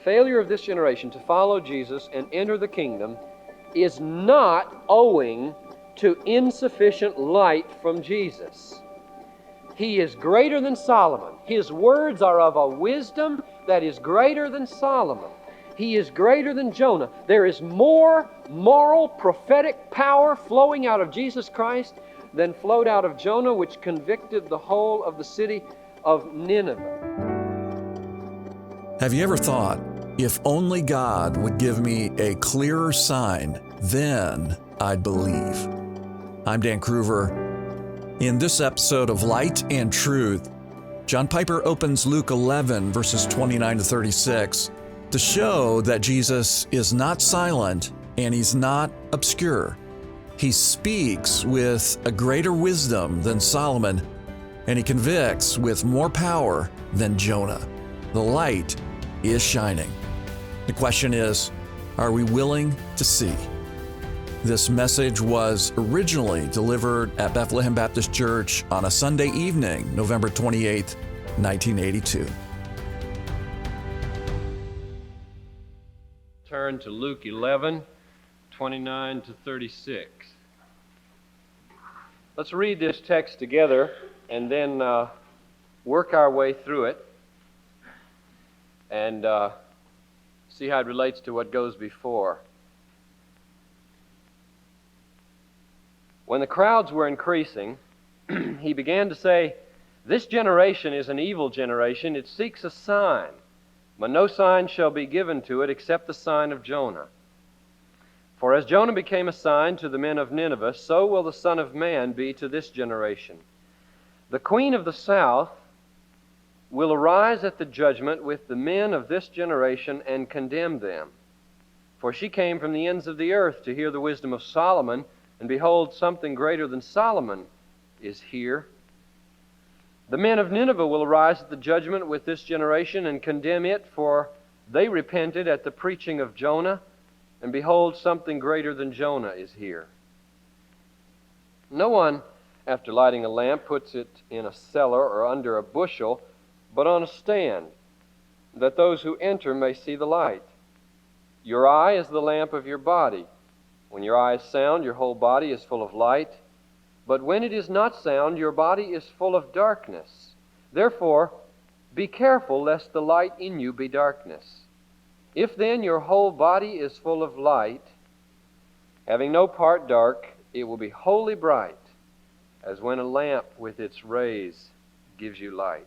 failure of this generation to follow Jesus and enter the kingdom is not owing to insufficient light from Jesus. He is greater than Solomon. His words are of a wisdom that is greater than Solomon. He is greater than Jonah. There is more moral, prophetic power flowing out of Jesus Christ than flowed out of Jonah, which convicted the whole of the city of Nineveh. Have you ever thought, if only God would give me a clearer sign, then I'd believe? I'm Dan Kruver. In this episode of Light and Truth, John Piper opens Luke 11, verses 29 to 36, to show that Jesus is not silent and He's not obscure. He speaks with a greater wisdom than Solomon, and He convicts with more power than Jonah. The light is shining. The question is, are we willing to see? This message was originally delivered at Bethlehem Baptist Church on a Sunday evening, November 28, 1982. Turn to Luke 11, 29 to 36. Let's read this text together and then work our way through it and see how it relates to what goes before. When the crowds were increasing, he began to say, "This generation is an evil generation. It seeks a sign, but no sign shall be given to it except the sign of Jonah. For as Jonah became a sign to the men of Nineveh, so will the Son of Man be to this generation. The queen of the south will arise at the judgment with the men of this generation and condemn them. For she came from the ends of the earth to hear the wisdom of Solomon, and behold, something greater than Solomon is here. The men of Nineveh will arise at the judgment with this generation and condemn it, for they repented at the preaching of Jonah, and behold, something greater than Jonah is here. No one, after lighting a lamp, puts it in a cellar or under a bushel, but on a stand, that those who enter may see the light. Your eye is the lamp of your body. When your eye is sound, your whole body is full of light. But when it is not sound, your body is full of darkness. Therefore, be careful lest the light in you be darkness. If then your whole body is full of light, having no part dark, it will be wholly bright, as when a lamp with its rays gives you light."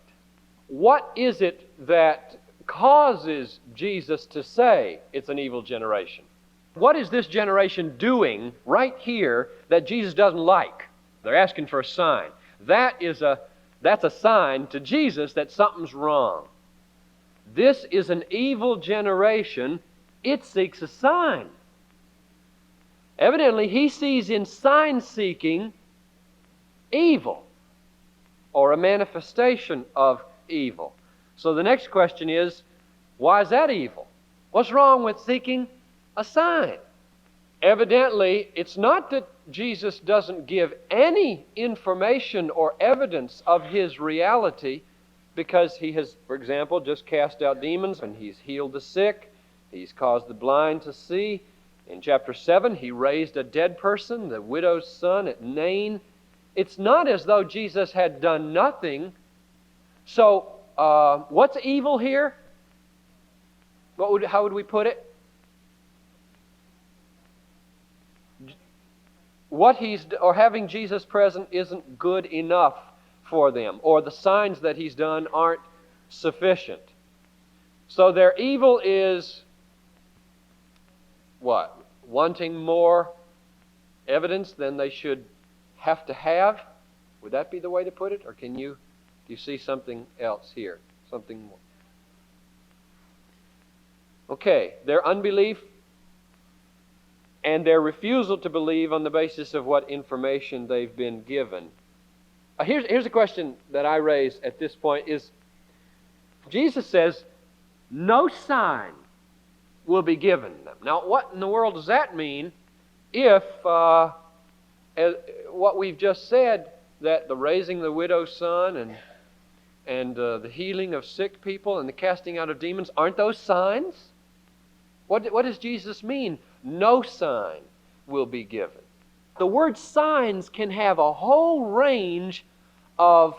What is it that causes Jesus to say it's an evil generation? What is this generation doing right here that Jesus doesn't like? They're asking for a sign. That's a sign to Jesus that something's wrong. This is an evil generation. It seeks a sign. Evidently, he sees in sign-seeking evil, or a manifestation of evil. So the next question is, why is that evil? What's wrong with seeking a sign? Evidently, it's not that Jesus doesn't give any information or evidence of His reality, because He has, for example, just cast out demons and He's healed the sick. He's caused the blind to see. In chapter 7, He raised a dead person, the widow's son at Nain. It's not as though Jesus had done nothing. So, what's evil here? How would we put it? Having Jesus present isn't good enough for them, or the signs that He's done aren't sufficient. So their evil is what? Wanting more evidence than they should have to have? Would that be the way to put it? Or do you see something else here? Something more? Okay, their unbelief and their refusal to believe on the basis of what information they've been given. Here's a question that I raise at this point is, Jesus says, no sign will be given them. Now, what in the world does that mean if what we've just said, that the raising the widow's son and the healing of sick people and the casting out of demons, aren't those signs? What does Jesus mean? No sign will be given. The word signs can have a whole range of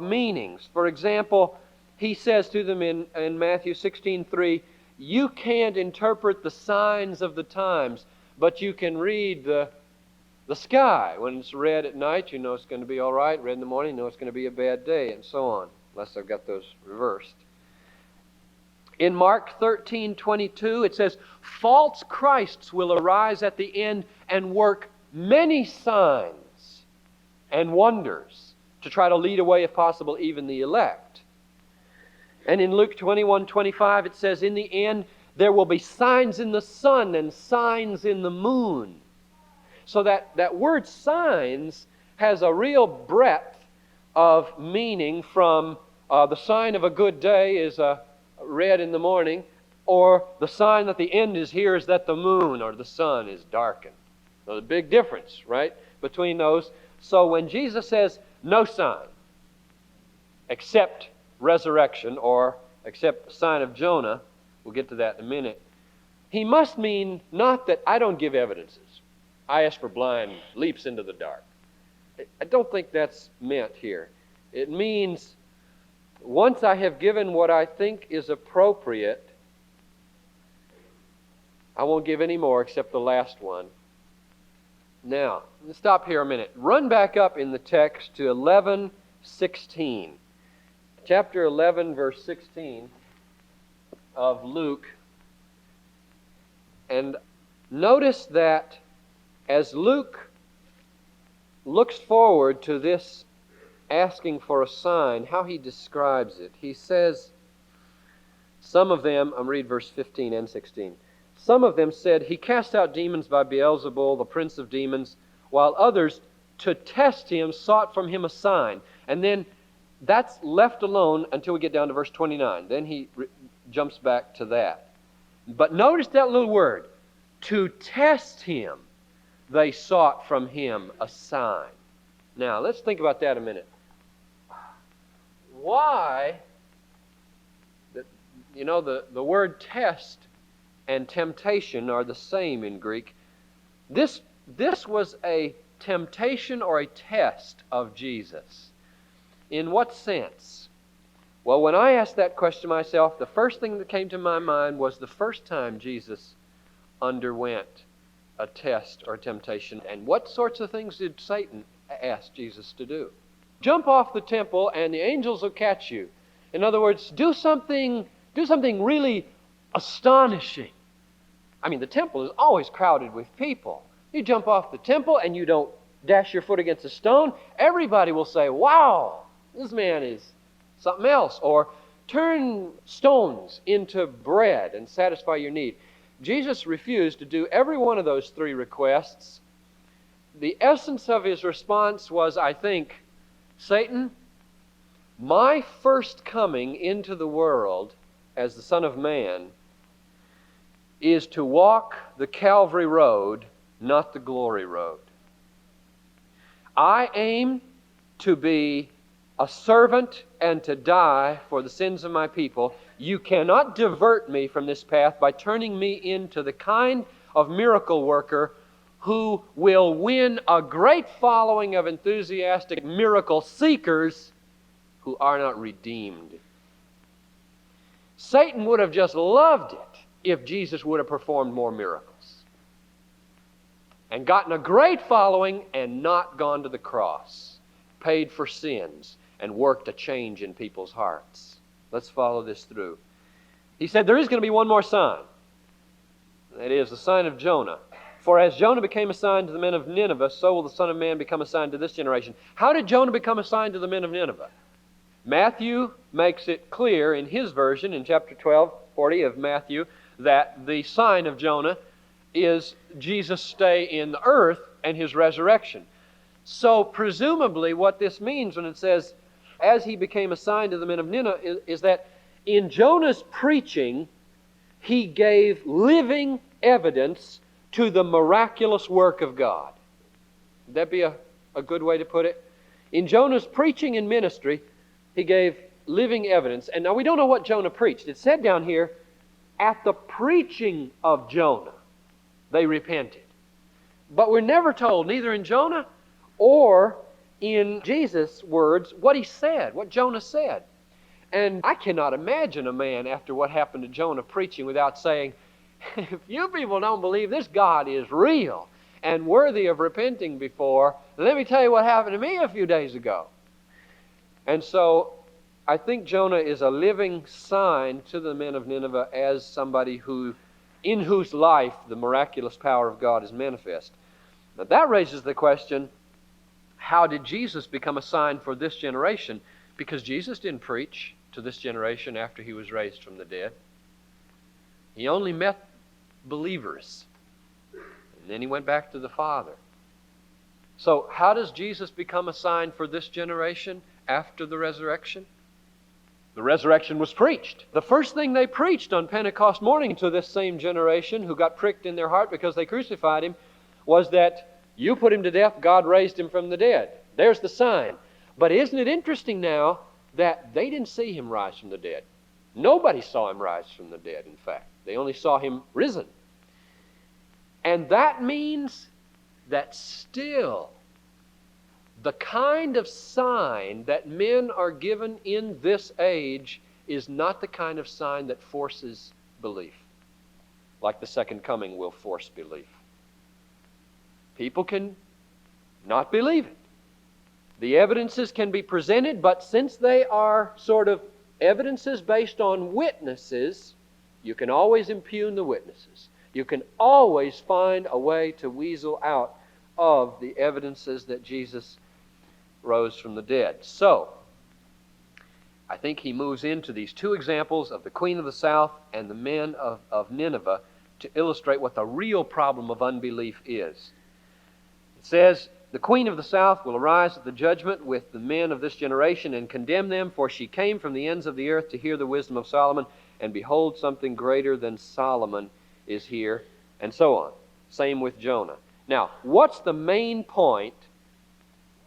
meanings. For example, he says to them in Matthew 16:3, you can't interpret the signs of the times, but you can read the sky. When it's red at night, you know it's going to be all right. Red in the morning, you know it's going to be a bad day, and so on, unless I've got those reversed. In Mark 13:22, it says, false Christs will arise at the end and work many signs and wonders to try to lead away, if possible, even the elect. And in Luke 21:25, it says, in the end, there will be signs in the sun and signs in the moon. So that word signs has a real breadth of meaning, from the sign of a good day is red in the morning, or the sign that the end is here is that the moon or the sun is darkened. There's a big difference, right, between those. So when Jesus says no sign except resurrection, or except the sign of Jonah, we'll get to that in a minute, he must mean not that I don't give evidences. I, as for blind, leaps into the dark. I don't think that's meant here. It means once I have given what I think is appropriate, I won't give any more except the last one. Now, let's stop here a minute. Run back up in the text to 11:16. Chapter 11, verse 16 of Luke. And notice that as Luke looks forward to this asking for a sign, how he describes it. He says, some of them, I'm reading verse 15 and 16. Some of them said, he cast out demons by Beelzebul, the prince of demons, while others, to test him, sought from him a sign. And then that's left alone until we get down to verse 29. Then he jumps back to that. But notice that little word, to test him, they sought from him a sign. Now, let's think about that a minute. Why, the word test and temptation are the same in Greek. This was a temptation or a test of Jesus. In what sense? Well, when I asked that question myself, the first thing that came to my mind was the first time Jesus underwent a test or temptation. And what sorts of things did Satan ask Jesus to do? Jump off the temple and the angels will catch you. In other words, do something really astonishing. I mean, the temple is always crowded with people. You jump off the temple and you don't dash your foot against a stone, everybody will say, wow, this man is something else. Or turn stones into bread and satisfy your need. Jesus refused to do every one of those three requests. The essence of his response was, I think, Satan, my first coming into the world as the Son of Man is to walk the Calvary road, not the glory road. I aim to be a servant and to die for the sins of my people. You cannot divert me from this path by turning me into the kind of miracle worker who will win a great following of enthusiastic miracle seekers who are not redeemed. Satan would have just loved it if Jesus would have performed more miracles and gotten a great following and not gone to the cross, paid for sins, and worked a change in people's hearts. Let's follow this through. He said there is going to be one more sign. That is the sign of Jonah. For as Jonah became a sign to the men of Nineveh, so will the Son of Man become a sign to this generation. How did Jonah become a sign to the men of Nineveh? Matthew makes it clear in his version, in chapter 12:40 of Matthew, that the sign of Jonah is Jesus' stay in the earth and his resurrection. So presumably what this means when it says, as he became a sign to the men of Nineveh, is that in Jonah's preaching, he gave living evidence to the miraculous work of God. Would that be a good way to put it? In Jonah's preaching and ministry, he gave living evidence. And now we don't know what Jonah preached. It said down here, at the preaching of Jonah, they repented. But we're never told, neither in Jonah or in Jesus' words, what he said, what Jonah said. And I cannot imagine a man, after what happened to Jonah, preaching without saying, if you people don't believe this God is real and worthy of repenting before, let me tell you what happened to me a few days ago. And so I think Jonah is a living sign to the men of Nineveh as somebody in whose life the miraculous power of God is manifest. But that raises the question, how did Jesus become a sign for this generation? Because Jesus didn't preach to this generation after he was raised from the dead. He only met believers. And then he went back to the Father. So how does Jesus become a sign for this generation after the resurrection? The resurrection was preached. The first thing they preached on Pentecost morning to this same generation who got pricked in their heart because they crucified him was that you put him to death, God raised him from the dead. There's the sign. But isn't it interesting now that they didn't see him rise from the dead? Nobody saw him rise from the dead, in fact. They only saw him risen. And that means that still the kind of sign that men are given in this age is not the kind of sign that forces belief, like the second coming will force belief. People can not believe it. The evidences can be presented, but since they are sort of evidences based on witnesses, you can always impugn the witnesses. You can always find a way to weasel out of the evidences that Jesus rose from the dead. So, I think he moves into these two examples of the Queen of the South and the men of Nineveh to illustrate what the real problem of unbelief is. It says, the Queen of the South will arise at the judgment with the men of this generation and condemn them, for she came from the ends of the earth to hear the wisdom of Solomon, and behold, something greater than Solomon is here, and so on. Same with Jonah. Now, what's the main point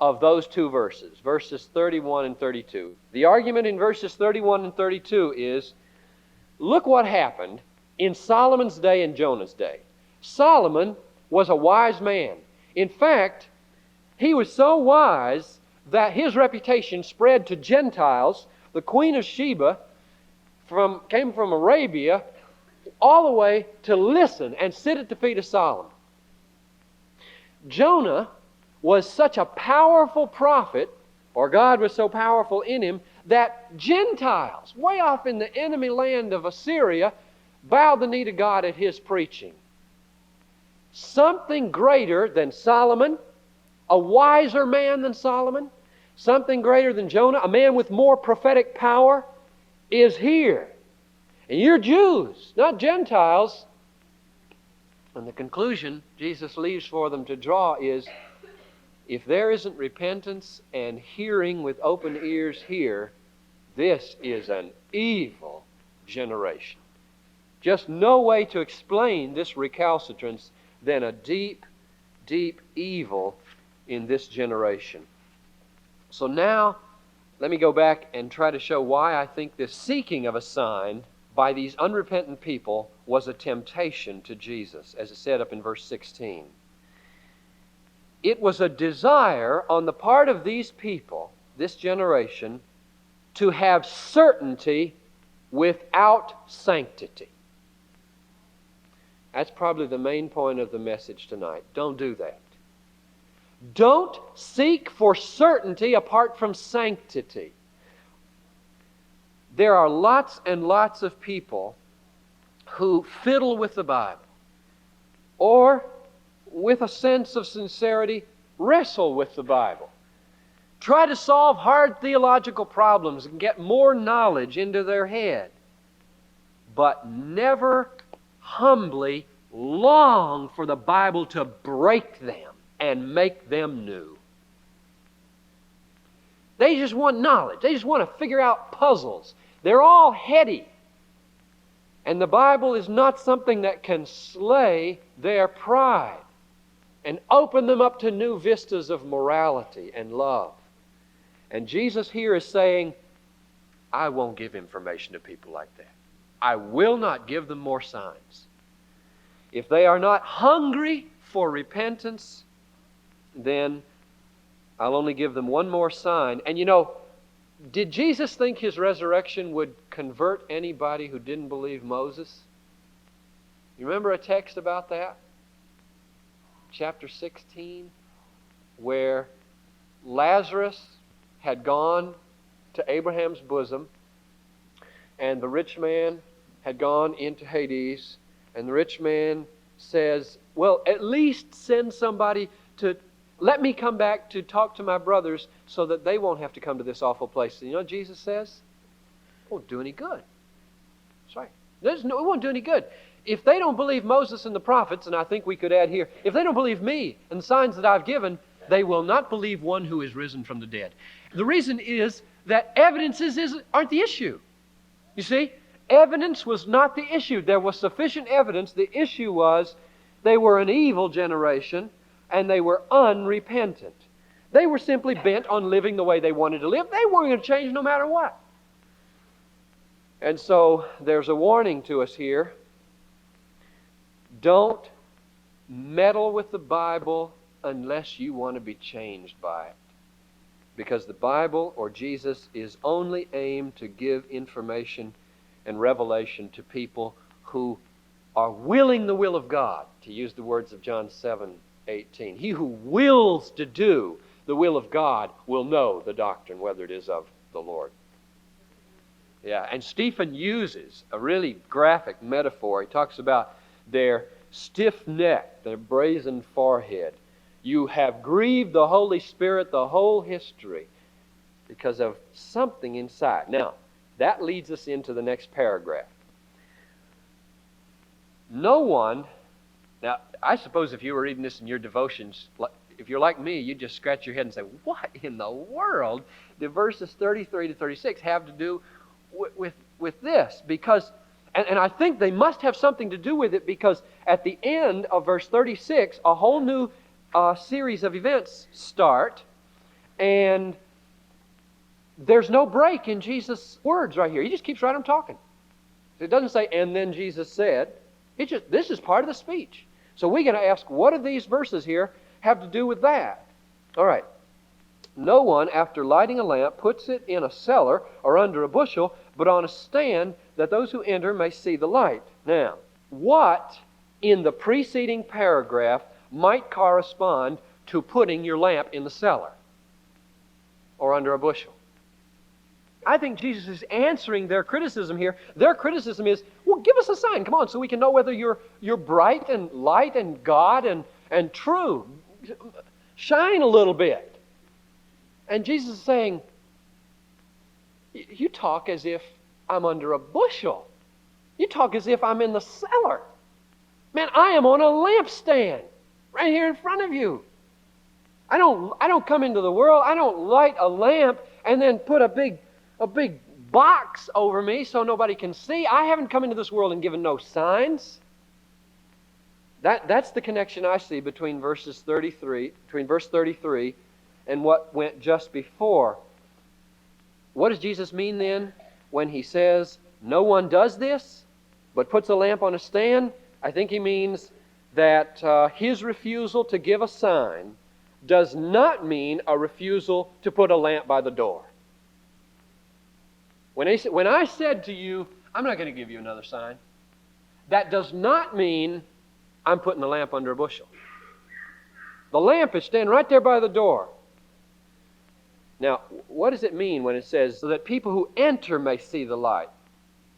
of those two verses, verses 31 and 32? The argument in verses 31 and 32 is, look what happened in Solomon's day and Jonah's day. Solomon was a wise man. In fact, he was so wise that his reputation spread to Gentiles. The Queen of Sheba came from Arabia all the way to listen and sit at the feet of Solomon. Jonah was such a powerful prophet, or God was so powerful in him, that Gentiles, way off in the enemy land of Assyria, bowed the knee to God at his preaching. Something greater than Solomon, a wiser man than Solomon, something greater than Jonah, a man with more prophetic power, is here. And you're Jews, not Gentiles. And the conclusion Jesus leaves for them to draw is, if there isn't repentance and hearing with open ears here, this is an evil generation. Just no way to explain this recalcitrance than a deep, deep evil in this generation. So now, let me go back and try to show why I think this seeking of a sign by these unrepentant people was a temptation to Jesus, as it said up in verse 16. It was a desire on the part of these people, this generation, to have certainty without sanctity. That's probably the main point of the message tonight. Don't do that. Don't seek for certainty apart from sanctity. There are lots and lots of people who fiddle with the Bible, or with a sense of sincerity, wrestle with the Bible. Try to solve hard theological problems and get more knowledge into their head, but never humbly long for the Bible to break them and make them new. They just want knowledge. They just want to figure out puzzles. They're all heady. And the Bible is not something that can slay their pride and open them up to new vistas of morality and love. And Jesus here is saying, I won't give information to people like that. I will not give them more signs. If they are not hungry for repentance, then I'll only give them one more sign. And did Jesus think His resurrection would convert anybody who didn't believe Moses? You remember a text about that? Chapter 16, where Lazarus had gone to Abraham's bosom, and the rich man had gone into Hades, and the rich man says, well, at least send somebody to let me come back to talk to my brothers so that they won't have to come to this awful place. And you know what Jesus says? It won't do any good. That's right. It won't do any good. If they don't believe Moses and the prophets, and I think we could add here, if they don't believe me and the signs that I've given, they will not believe one who is risen from the dead. The reason is that evidences aren't the issue. You see, evidence was not the issue. There was sufficient evidence. The issue was they were an evil generation and they were unrepentant. They were simply bent on living the way they wanted to live. They weren't going to change no matter what. And so there's a warning to us here. Don't meddle with the Bible unless you want to be changed by it. Because the Bible or Jesus is only aimed to give information and revelation to people who are willing the will of God, to use the words of John 7:18. He who wills to do the will of God will know the doctrine, whether it is of the Lord. Yeah, and Stephen uses a really graphic metaphor. He talks about their stiff neck, their brazen forehead. You have grieved the Holy Spirit the whole history because of something inside. Now, that leads us into the next paragraph. No one, now I suppose if you were reading this in your devotions, if you're like me, you'd just scratch your head and say, what in the world do verses 33 to 36 have to do with this? Because, and I think they must have something to do with it, because at the end of verse 36, a whole new series of events start, and there's no break in Jesus' words right here. He just keeps right on talking. It doesn't say, and then Jesus said. This is part of the speech. So we're going to ask, what do these verses here have to do with that? All right. No one, after lighting a lamp, puts it in a cellar or under a bushel, but on a stand, that those who enter may see the light. Now, what in the preceding paragraph might correspond to putting your lamp in the cellar or under a bushel? I think Jesus is answering their criticism here. Their criticism is, well, give us a sign, come on, so we can know whether you're bright and light and God and true. Shine a little bit. And Jesus is saying, you talk as if I'm under a bushel. You talk as if I'm in the cellar. Man, I am on a lampstand right here in front of you. I don't come into the world. I don't light a lamp and then put a big box over me so nobody can see. I haven't come into this world and given no signs. That's the connection I see between verse 33 and what went just before. What does Jesus mean then when He says, no one does this but puts a lamp on a stand? I think He means that His refusal to give a sign does not mean a refusal to put a lamp by the door. When I said to you, I'm not going to give you another sign, that does not mean I'm putting the lamp under a bushel. The lamp is standing right there by the door. Now, what does it mean when it says, so that people who enter may see the light?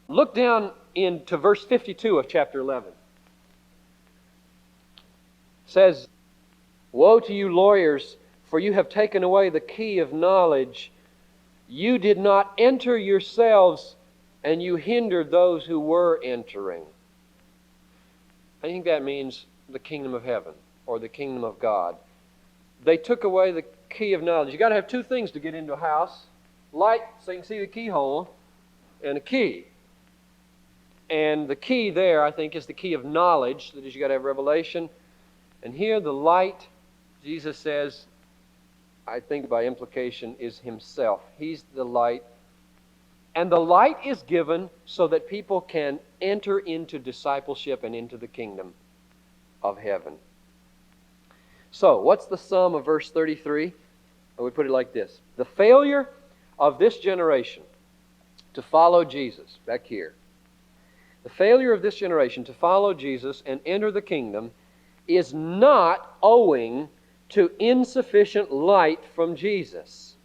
Look down into verse 52 of chapter 11. It says, woe to you lawyers, for you have taken away the key of knowledge. You did not enter yourselves, and you hindered those who were entering. I think that means the kingdom of heaven or the kingdom of God. They took away the key of knowledge. You've got to have two things to get into a house. Light, so you can see the keyhole, and a key. And the key there, I think, is the key of knowledge. That is, you've got to have revelation. And here the light, Jesus says, I think by implication, is Himself. He's the light. And the light is given so that people can enter into discipleship and into the kingdom of heaven. So, what's the sum of verse 33? I would put it like this. The failure of this generation to follow Jesus, back here. The failure of this generation to follow Jesus and enter the kingdom is not owing to insufficient light from Jesus.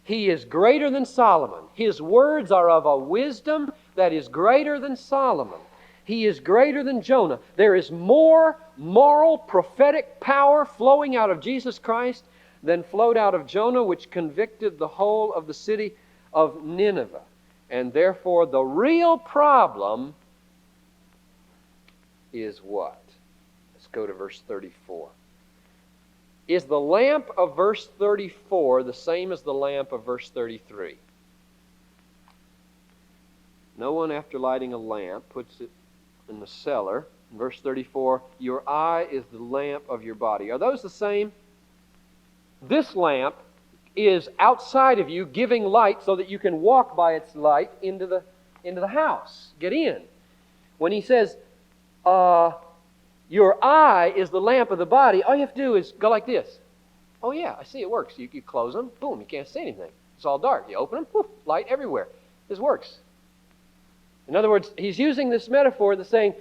He is greater than Solomon. His words are of a wisdom that is greater than Solomon. He is greater than Jonah. There is more moral, prophetic power flowing out of Jesus Christ than flowed out of Jonah, which convicted the whole of the city of Nineveh. And therefore, the real problem is what? Let's go to verse 34. Is the lamp of verse 34 the same as the lamp of verse 33? No one, after lighting a lamp, puts it in the cellar. In verse 34, your eye is the lamp of your body. Are those the same? This lamp is outside of you, giving light so that you can walk by its light into the house. Get in. When he says, your eye is the lamp of the body, all you have to do is go like this. Oh yeah, I see it works. You close them, boom, you can't see anything. It's all dark. You open them, poof, light everywhere. This works. In other words, he's using this metaphor that's saying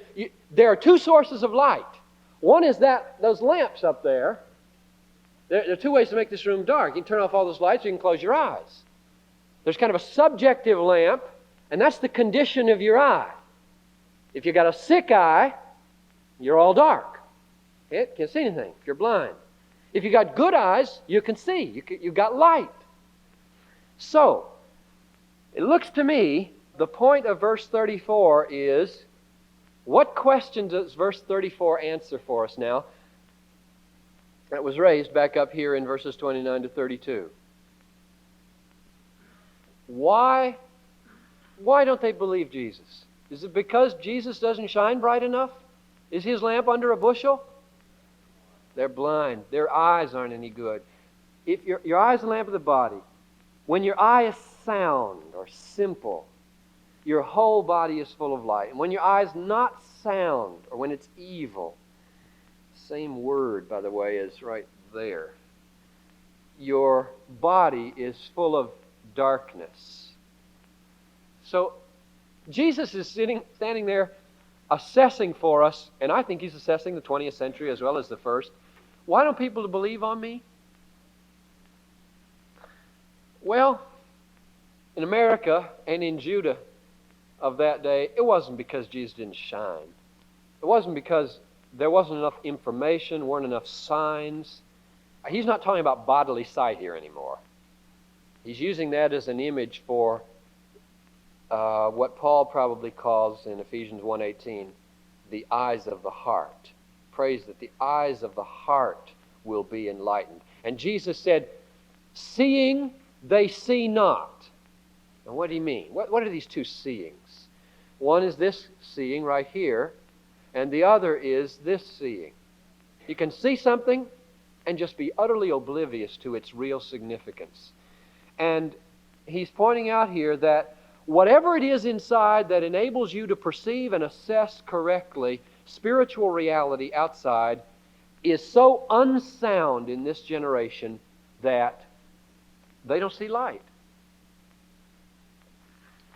there are two sources of light. One is those lamps up there. There are two ways to make this room dark. You can turn off all those lights, or you can close your eyes. There's kind of a subjective lamp, and that's the condition of your eye. If you've got a sick eye, you're all dark. You can't see anything if you're blind. If you've got good eyes, you can see. You've got light. So, it looks to me, the point of verse 34 is, what question does verse 34 answer for us now? That was raised back up here in verses 29 to 32. Why don't they believe Jesus? Is it because Jesus doesn't shine bright enough? Is his lamp under a bushel? They're blind. Their eyes aren't any good. If your eye is the lamp of the body, when your eye is sound or simple, your whole body is full of light. And when your eye is not sound, or when it's evil, same word, by the way, is right there. Your body is full of darkness. So Jesus is standing there assessing for us, and I think he's assessing the 20th century as well as the first. Why don't people believe on me? Well, in America and in Judah of that day, it wasn't because Jesus didn't shine. It wasn't because there wasn't enough information, weren't enough signs. He's not talking about bodily sight here anymore. He's using that as an image for what Paul probably calls in Ephesians 1:18, the eyes of the heart. Prays that the eyes of the heart will be enlightened. And Jesus said, seeing they see not. Now what do you mean? What are these two seeings? One is this seeing right here, and the other is this seeing. You can see something and just be utterly oblivious to its real significance. And he's pointing out here that whatever it is inside that enables you to perceive and assess correctly spiritual reality outside is so unsound in this generation that they don't see light.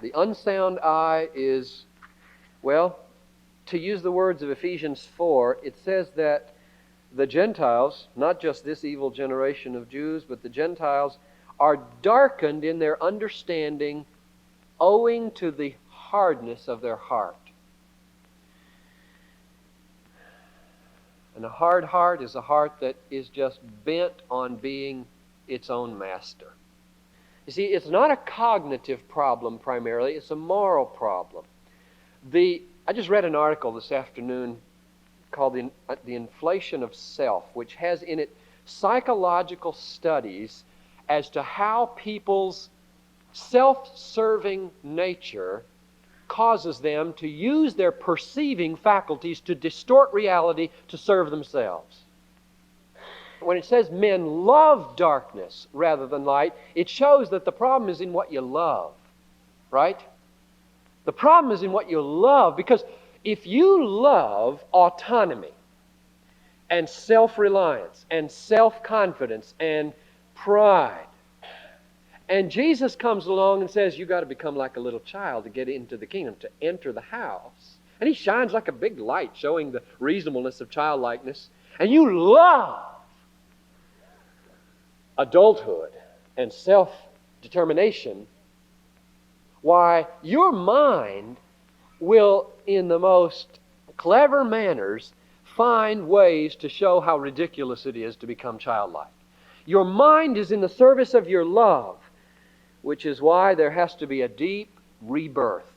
The unsound eye is, well, to use the words of Ephesians 4, it says that the Gentiles, not just this evil generation of Jews, but the Gentiles, are darkened in their understanding owing to the hardness of their heart. And a hard heart is a heart that is just bent on being its own master. You see, it's not a cognitive problem primarily, it's a moral problem. I just read an article this afternoon called The Inflation of Self, which has in it psychological studies as to how people's self-serving nature causes them to use their perceiving faculties to distort reality to serve themselves. When it says men love darkness rather than light, it shows that the problem is in what you love. right? The problem is in what you love, because if you love autonomy and self-reliance and self-confidence and pride, and Jesus comes along and says, you've got to become like a little child to get into the kingdom, to enter the house. And he shines like a big light, showing the reasonableness of childlikeness. And you love adulthood and self-determination. Why, your mind will, in the most clever manners, find ways to show how ridiculous it is to become childlike. Your mind is in the service of your love, which is why there has to be a deep rebirth,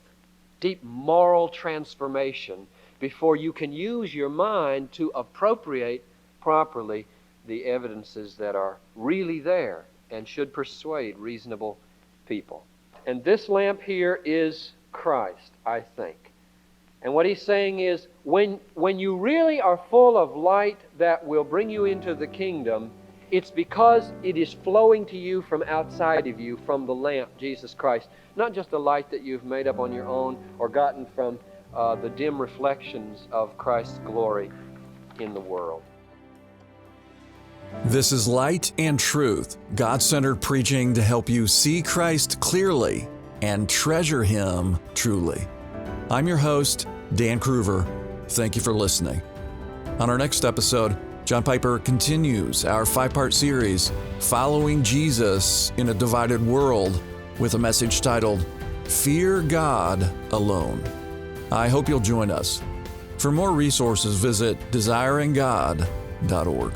deep moral transformation before you can use your mind to appropriate properly the evidences that are really there and should persuade reasonable people. And this lamp here is Christ, I think. And what he's saying is, when you really are full of light that will bring you into the kingdom, it's because it is flowing to you from outside of you, from the lamp, Jesus Christ. Not just a light that you've made up on your own or gotten from the dim reflections of Christ's glory in the world. This is Light and Truth, God-centered preaching to help you see Christ clearly and treasure Him truly. I'm your host, Dan Kruver. Thank you for listening. On our next episode, John Piper continues our 5-part series, Following Jesus in a Divided World, with a message titled, Fear God Alone. I hope you'll join us. For more resources, visit desiringgod.org.